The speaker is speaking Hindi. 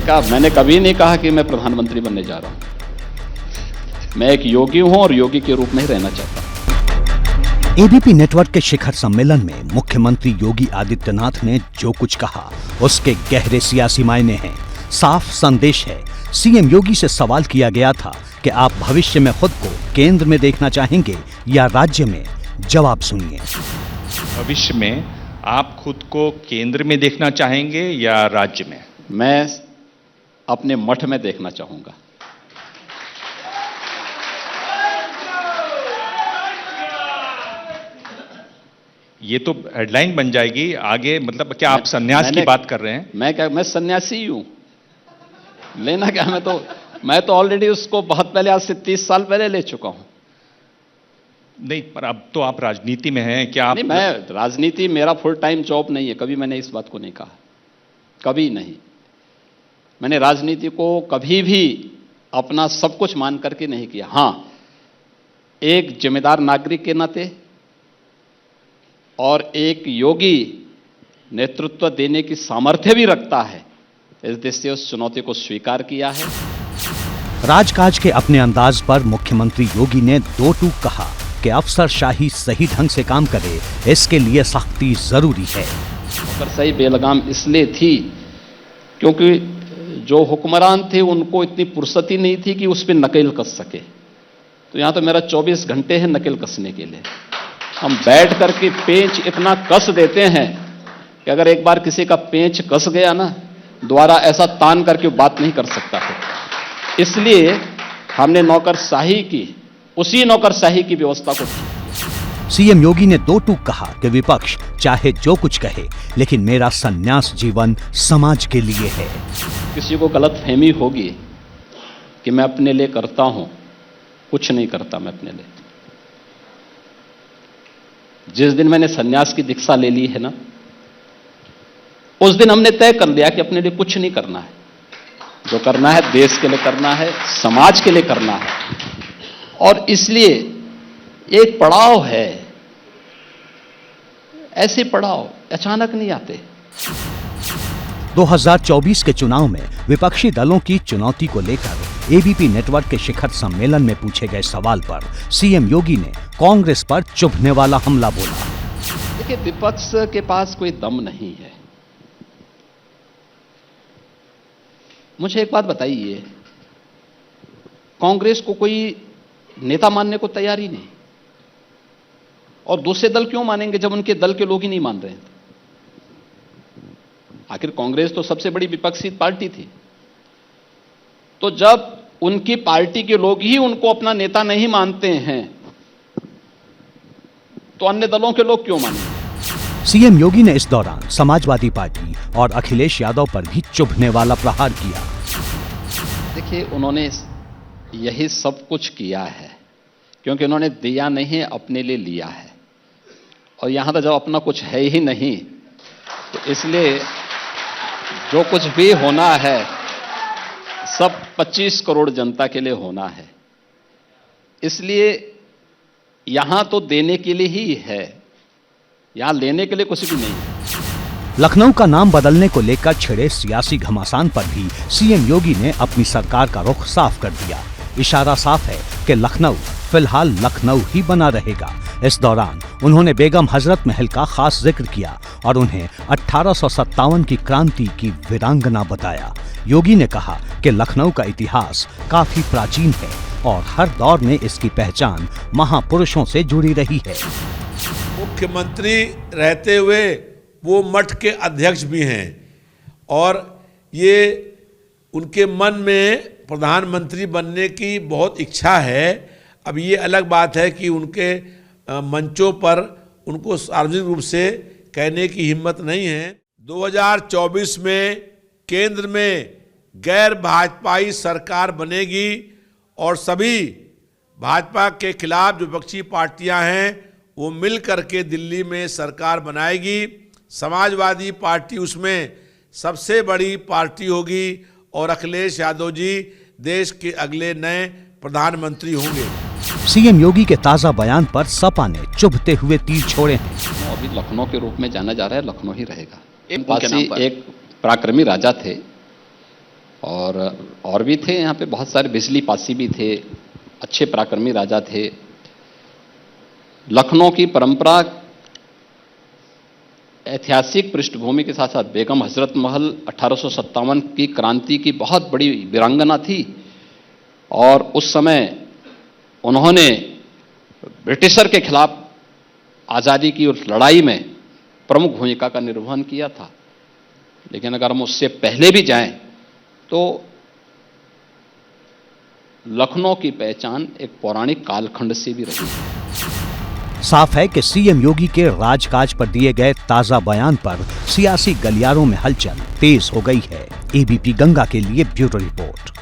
मैंने कभी नहीं कहा कि मैं प्रधानमंत्री बनने जा रहा हूं। मैं एक योगी हूं और योगी के रूप में ही रहना चाहता हूं। एबीपी नेटवर्क के शिखर सम्मेलन में मुख्यमंत्री योगी आदित्यनाथ ने जो कुछ कहा उसके गहरे सियासी मायने हैं। साफ संदेश है। सीएम योगी से सवाल किया गया था कि आप भविष्य में खुद को केंद्र में देखना चाहेंगे या राज्य में। जवाब सुनिए। भविष्य में आप खुद को केंद्र में देखना चाहेंगे या राज्य में? मैं अपने मठ में देखना चाहूंगा। ये तो हेडलाइन बन जाएगी आगे। मतलब क्या आप सन्यास की बात कर रहे हैं? मैं सन्यासी हूं। लेना क्या? मैं तो ऑलरेडी उसको बहुत पहले, आज से 30 साल पहले ले चुका हूं। नहीं, पर अब तो आप राजनीति में हैं। क्या आप? नहीं, मैं राजनीति मेरा फुल टाइम जॉब नहीं है। कभी मैंने इस बात को नहीं कहा, कभी नहीं। मैंने राजनीति को कभी भी अपना सब कुछ मान करके नहीं किया। हां, एक जिम्मेदार नागरिक के नाते और एक योगी नेतृत्व देने की सामर्थ्य भी रखता है, इस दृष्टि से उस चुनौती को स्वीकार किया है। राजकाज के अपने अंदाज पर मुख्यमंत्री योगी ने दो टूक कहा कि अफसरशाही सही ढंग से काम करे, इसके लिए सख्ती जरूरी है। अफसरशाही बेलगाम इसलिए थी क्योंकि जो हुक्मरान थे उनको इतनी फुर्सत ही नहीं थी कि उस पर नकेल कस सके। तो यहां तो मेरा 24 घंटे है नकेल कसने के लिए। हम बैठ करके पेंच इतना कस देते हैं कि अगर एक बार किसी का पेंच कस गया ना, दोबारा ऐसा तान करके बात नहीं कर सकता है। इसलिए हमने नौकरशाही की, उसी नौकरशाही की व्यवस्था को। सीएम योगी ने दो टूक कहा कि विपक्ष चाहे जो कुछ कहे, लेकिन मेरा संन्यास जीवन समाज के लिए है। किसी को गलतफहमी होगी कि मैं अपने लिए करता हूं। कुछ नहीं करता मैं अपने लिए। जिस दिन मैंने संन्यास की दीक्षा ले ली है ना, उस दिन हमने तय कर लिया कि अपने लिए कुछ नहीं करना है। जो करना है देश के लिए करना है, समाज के लिए करना है। और इसलिए एक पड़ाव है। ऐसे पड़ाव अचानक नहीं आते। 2024 के चुनाव में विपक्षी दलों की चुनौती को लेकर एबीपी नेटवर्क के शिखर सम्मेलन में पूछे गए सवाल पर सीएम योगी ने कांग्रेस पर चुभने वाला हमला बोला। देखिए, विपक्ष के पास कोई दम नहीं है। मुझे एक बात बताइए, कांग्रेस को कोई नेता मानने को तैयार ही नहीं, और दूसरे दल क्यों मानेंगे जब उनके दल के लोग ही नहीं मान रहे हैं? आखिर कांग्रेस तो सबसे बड़ी विपक्षी पार्टी थी। तो जब उनकी पार्टी के लोग ही उनको अपना नेता नहीं मानते हैं, तो अन्य दलों के लोग क्यों मानेंगे? सीएम योगी ने इस दौरान समाजवादी पार्टी और अखिलेश यादव पर भी चुभने वाला प्रहार किया। देखिए, उन्होंने यही सब कुछ किया है क्योंकि उन्होंने दिया नहीं, अपने लिए लिया है। और यहां तो जब अपना कुछ है ही नहीं, तो इसलिए जो कुछ भी होना है सब 25 करोड़ जनता के लिए होना है। इसलिए यहां तो देने के लिए ही है, यहां लेने के लिए कुछ भी नहीं है। लखनऊ का नाम बदलने को लेकर छिड़े सियासी घमासान पर भी सीएम योगी ने अपनी सरकार का रुख साफ कर दिया। इशारा साफ है कि लखनऊ फिलहाल लखनऊ ही बना रहेगा। इस दौरान उन्होंने बेगम हजरत महल का खास जिक्र किया और उन्हें 1857 की क्रांति की वीरांगना बताया। योगी ने कहा कि लखनऊ का इतिहास काफी प्राचीन है और हर दौर में इसकी पहचान महापुरुषों से जुड़ी रही है। मुख्यमंत्री रहते हुए वो मठ के अध्यक्ष भी हैं और ये उनके मन में प्रधानमंत्री बनने की बहुत इच्छा है। अब ये अलग बात है कि उनके मंचों पर उनको सार्वजनिक रूप से कहने की हिम्मत नहीं है। 2024 में केंद्र में गैर भाजपाई सरकार बनेगी और सभी भाजपा के खिलाफ जो विपक्षी पार्टियां हैं वो मिल करके दिल्ली में सरकार बनाएगी। समाजवादी पार्टी उसमें सबसे बड़ी पार्टी होगी और अखिलेश यादव जी देश के अगले नए प्रधानमंत्री होंगे। सीएम योगी के ताजा बयान पर सपा ने चुभते हुए तीर छोड़े हैं। अभी लखनऊ के रूप में जाना जा रहा है, लखनऊ ही रहेगा। एक पराक्रमी राजा थे और भी थे यहाँ पे बहुत सारे, बिजली पासी भी थे, अच्छे पराक्रमी राजा थे। लखनऊ की परंपरा ऐतिहासिक पृष्ठभूमि के साथ साथ बेगम हजरत महल 1857 की क्रांति की बहुत बड़ी वीरांगना थी, और उस समय उन्होंने ब्रिटिशर के खिलाफ आज़ादी की उस लड़ाई में प्रमुख भूमिका का निर्वहन किया था। लेकिन अगर हम उससे पहले भी जाएं तो लखनऊ की पहचान एक पौराणिक कालखंड से भी रही है। साफ है कि सीएम योगी के राजकाज पर दिए गए ताजा बयान पर सियासी गलियारों में हलचल तेज हो गई है। एबीपी गंगा के लिए ब्यूरो रिपोर्ट।